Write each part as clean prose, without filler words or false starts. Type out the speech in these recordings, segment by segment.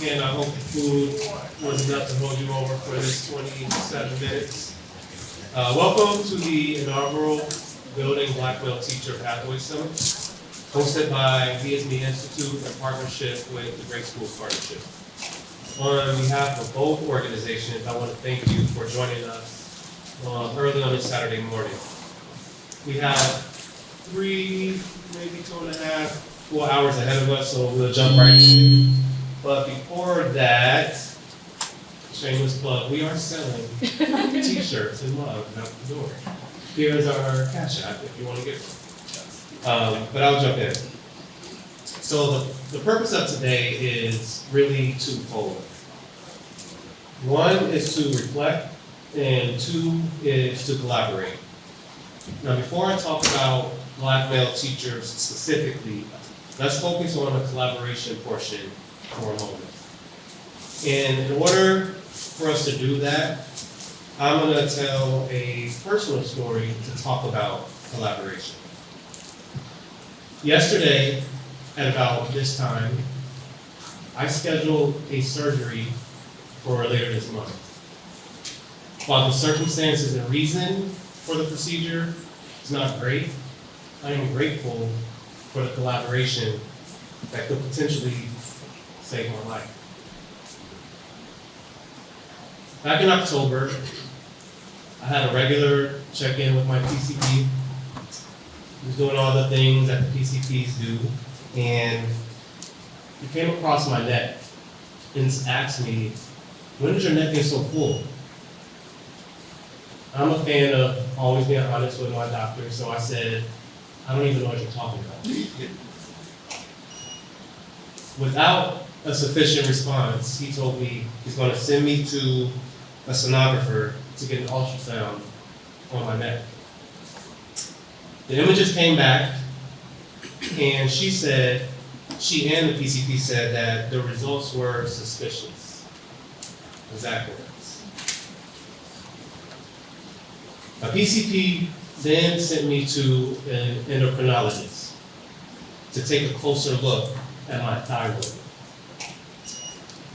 Again, I hope the food was enough to hold you over for this 27 minutes. Welcome to the inaugural Building Black Male Teacher Pathway Summit, hosted by BSME Institute in partnership with the Great Schools Partnership. On behalf of both organizations, I want to thank you for joining us early on this Saturday morning. We have 3, maybe 2.5, 4 hours ahead of us, so we'll jump right in. But before that, shameless plug, we are selling t-shirts and mugs out the door. Here's our Cash App if you want to get one. But I'll jump in. So the purpose of today is really twofold. One is to reflect, and 2 is to collaborate. Now, before I talk about Black male teachers specifically, let's focus on the collaboration portion for a moment. And in order for us to do that, I'm going to tell a personal story to talk about collaboration. Yesterday, at about this time, I scheduled a surgery for later this month. While the circumstances and reason for the procedure is not great, I am grateful for the collaboration that could potentially save my life. Back in October, I had a regular check-in with my PCP. I was doing all the things that the PCPs do, and he came across my neck and asked me, "When did your neck get so full?" I'm a fan of always being honest with my doctor, so I said, "I don't even know what you're talking about." Without a sufficient response, he told me he's going to send me to a sonographer to get an ultrasound on my neck. The images came back, and she and the PCP said that the results were suspicious. Exact words. A PCP then sent me to an endocrinologist to take a closer look at my thyroid.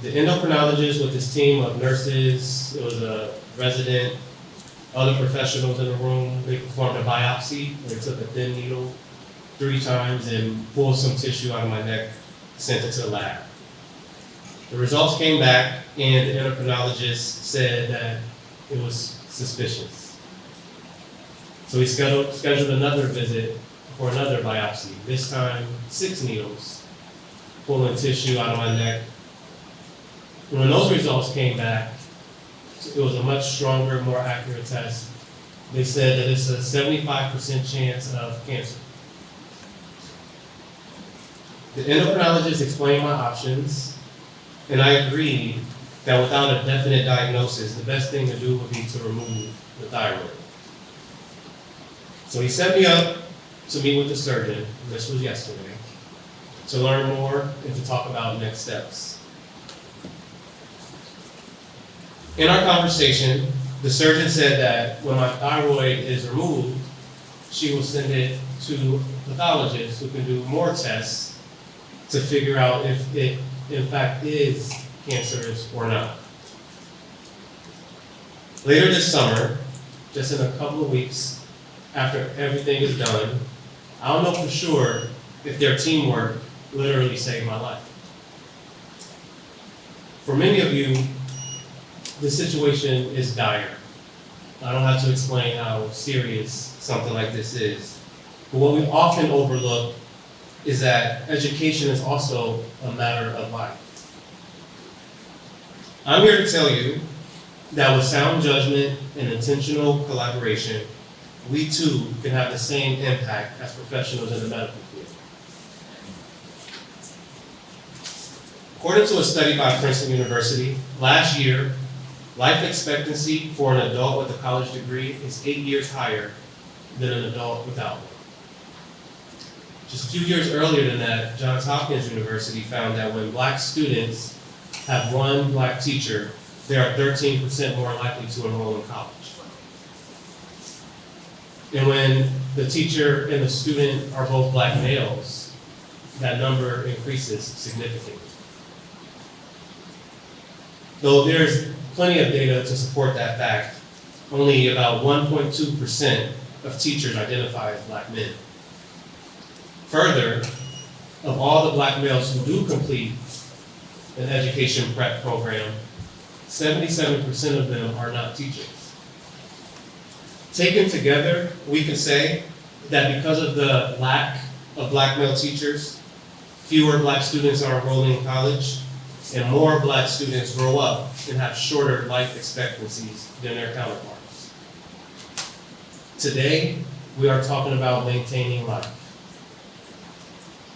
The endocrinologist with his team of nurses, it was a resident, other professionals in the room, they performed a biopsy. They took a thin needle 3 times and pulled some tissue out of my neck, sent it to the lab. The results came back, and the endocrinologist said that it was suspicious. So he scheduled another visit for another biopsy, this time 6 needles, pulling tissue out of my neck. And when those results came back, it was a much stronger, more accurate test. They said that it's a 75% chance of cancer. The endocrinologist explained my options, and I agreed that without a definite diagnosis, the best thing to do would be to remove the thyroid. So he set me up to meet with the surgeon, this was yesterday, to learn more and to talk about next steps. In our conversation, the surgeon said that when my thyroid is removed, she will send it to pathologists who can do more tests to figure out if it in fact is cancerous or not. Later this summer, just in a couple of weeks after everything is done, I don't know for sure if their teamwork literally saved my life. For many of you, the situation is dire. I don't have to explain how serious something like this is. But what we often overlook is that education is also a matter of life. I'm here to tell you that with sound judgment and intentional collaboration, we too can have the same impact as professionals in the medical field. According to a study by Princeton University, last year, life expectancy for an adult with a college degree is 8 years higher than an adult without one. Just a few years earlier than that, Johns Hopkins University found that when Black students have one Black teacher, they are 13% more likely to enroll in college. And when the teacher and the student are both Black males, that number increases significantly. Though there's plenty of data to support that fact, only about 1.2% of teachers identify as Black men. Further, of all the Black males who do complete an education prep program, 77% of them are not teachers. Taken together, we can say that because of the lack of Black male teachers, fewer Black students are enrolling in college, and more Black students grow up and have shorter life expectancies than their counterparts. Today, we are talking about maintaining life.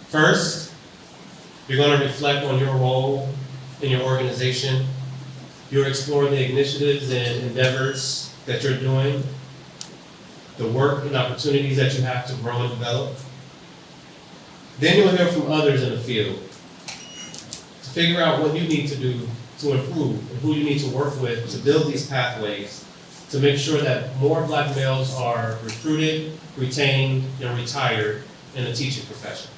First, you're going to reflect on your role in your organization. You're exploring the initiatives and endeavors that you're doing, the work and opportunities that you have to grow and develop. Then you'll hear from others in the field to figure out what you need to do to improve and who you need to work with to build these pathways to make sure that more Black males are recruited, retained, and retired in the teaching profession.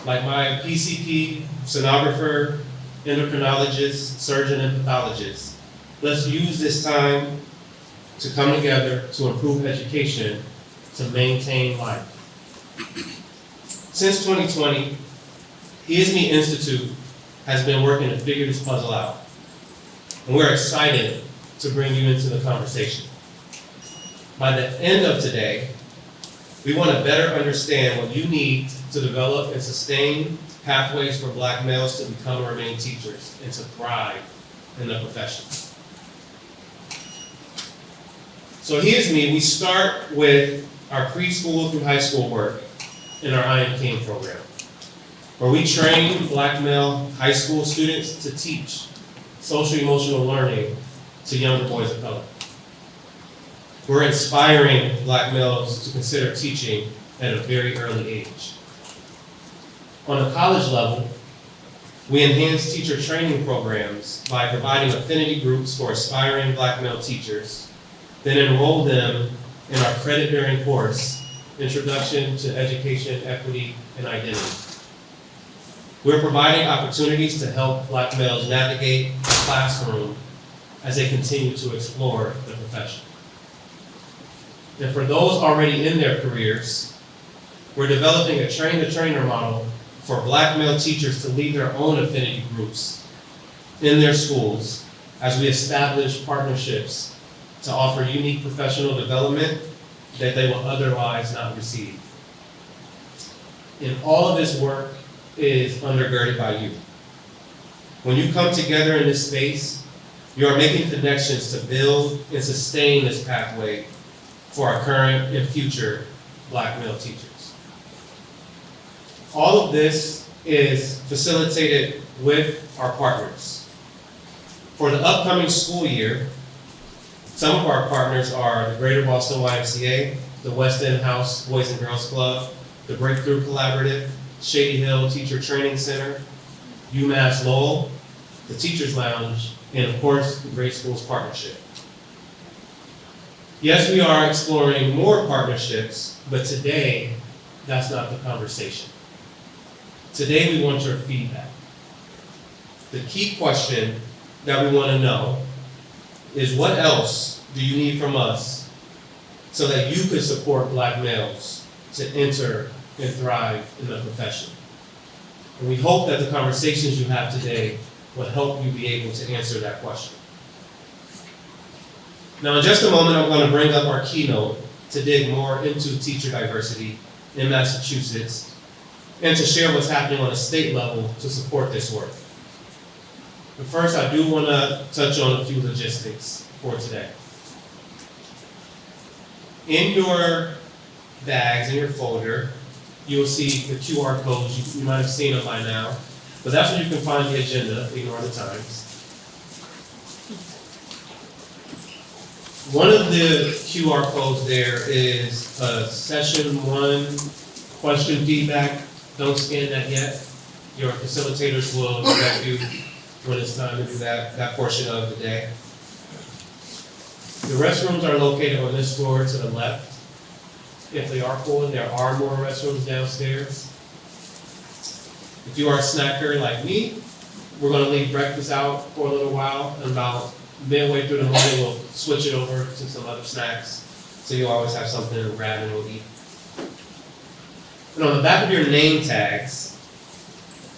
Like my PCP, sonographer, endocrinologist, surgeon, and pathologist, let's use this time to come together to improve education to maintain life. Since 2020, ESME Institute has been working to figure this puzzle out, and we're excited to bring you into the conversation. By the end of today, we want to better understand what you need to develop and sustain pathways for Black males to become or remain teachers and to thrive in the profession. So here's me. We start with our preschool through high school work in our I Am King program, where we train Black male high school students to teach social emotional learning to younger boys of color. We're inspiring Black males to consider teaching at a very early age. On the college level, we enhance teacher training programs by providing affinity groups for aspiring Black male teachers, then enroll them in our credit-bearing course, Introduction to Education, Equity, and Identity. We're providing opportunities to help Black males navigate the classroom as they continue to explore the profession. And for those already in their careers, we're developing a train-the-trainer model for Black male teachers to lead their own affinity groups in their schools as we establish partnerships to offer unique professional development that they will otherwise not receive. And all of this work is undergirded by you. When you come together in this space, you are making connections to build and sustain this pathway for our current and future Black male teachers. All of this is facilitated with our partners. For the upcoming school year, some of our partners are the Greater Boston YMCA, the West End House Boys and Girls Club, the Breakthrough Collaborative, Shady Hill Teacher Training Center, UMass Lowell, the Teachers Lounge, and of course, the Great Schools Partnership. Yes, we are exploring more partnerships, but today, that's not the conversation. Today, we want your feedback. The key question that we want to know is, what else do you need from us so that you could support Black males to enter and thrive in the profession? And we hope that the conversations you have today will help you be able to answer that question. Now, in just a moment, I'm going to bring up our keynote to dig more into teacher diversity in Massachusetts and to share what's happening on a state level to support this work. But first, I do want to touch on a few logistics for today. In your bags, in your folder, you will see the QR codes. You might have seen them by now, but that's where you can find the agenda. Ignore the times. One of the QR codes there is a session 1 question feedback. Don't scan that yet. Your facilitators will direct you when it's time to do that portion of the day. The restrooms are located on this floor to the left. If they are full, there are more restrooms downstairs. If you are a snacker like me, We're gonna leave breakfast out for a little while, and about midway through the morning, we'll switch it over to some other snacks. So you'll always have something to grab and we'll eat. And on the back of your name tags,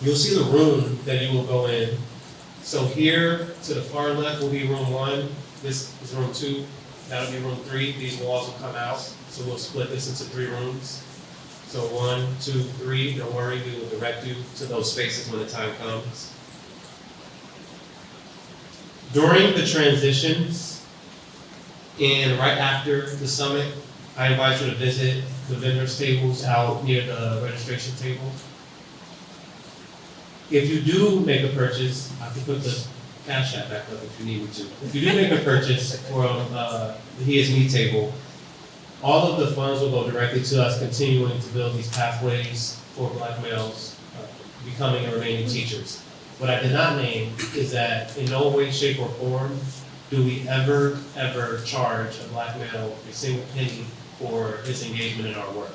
you'll see the room that you will go in. So here to the far left will be room 1. This is room 2. That'll be room 3. These walls will come out. So we'll split this into 3 rooms. So 1, 2, 3. Don't worry, we will direct you to those spaces when the time comes. During the transitions and right after the summit, I invite you to visit the vendors tables out near the registration table. If you do make a purchase, I can put the Cash App back up if you need me to. If you do make a purchase from the He Is Me table, all of the funds will go directly to us continuing to build these pathways for Black males becoming and remaining teachers. What I did not name is that in no way, shape, or form do we ever charge a Black male a single penny for his engagement in our work.